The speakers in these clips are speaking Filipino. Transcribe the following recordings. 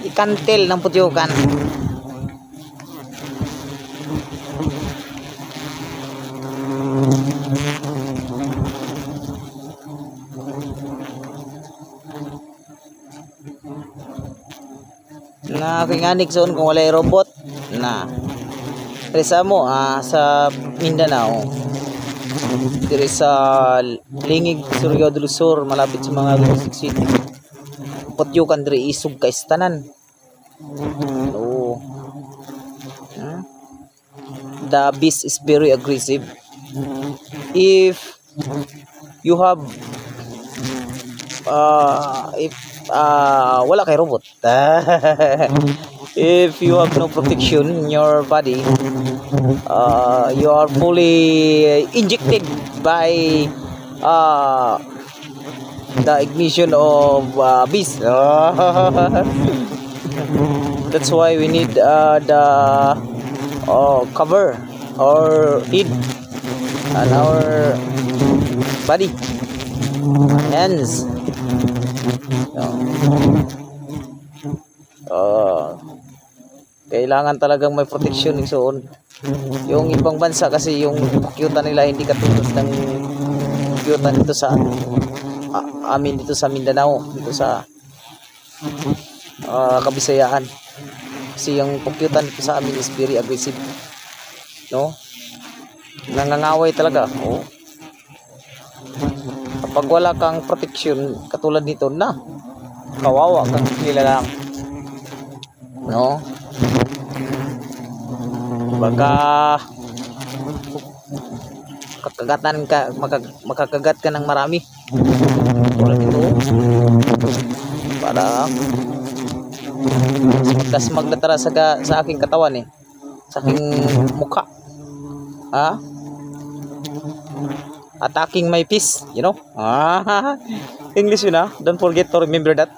ikantil ng putyukan. Na kinganig soon kung walay robot na resa mo sa Mindanao, diri sa Lingig, Surigao del Sur, malapit sa mga Lulusig City. Putyukan diri isog ka istanan. Oh. The beast is very aggressive. If you have wala kay robot. If you have no protection in your body, you are fully injected by the ignition of beast. That's why we need the cover our head and our body, hands. Kailangan talagang may protection ng suon. Yung ibang bansa kasi yung kyuta nila hindi katulad ng kyuta dito sa amin dito sa Mindanao, dito sa Kabisayaan. Kasi yung kyuta dito sa amin is very aggressive. No? Nangangaway talaga. Oh. Kapag wala kang protection katulad nito na kawawa kang nila lang. No? Baka kakagatan ka, makakagat ka ng marami. Tulad ito. Para magdasmag na tara sa aking katawan sa aking mukha. Attacking my peace, you know. English yun don't forget to remember that.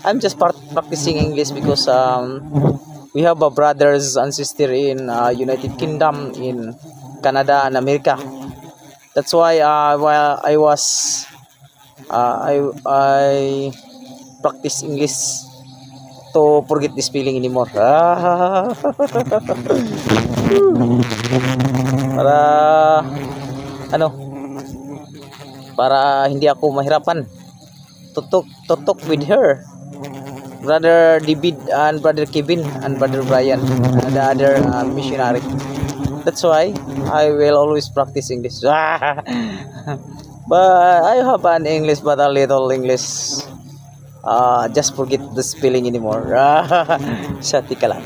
I'm just practicing English because we have a brothers and sister in United Kingdom, in Canada and America. That's why while I was I practice English to forget this feeling anymore. Para hindi ako mahirapan to talk with her, Brother David and Brother Kevin and Brother Brian and the other missionary. That's why I will always practice English. But I have an English, but a little English. Just forget the spelling anymore. Sa tika lang.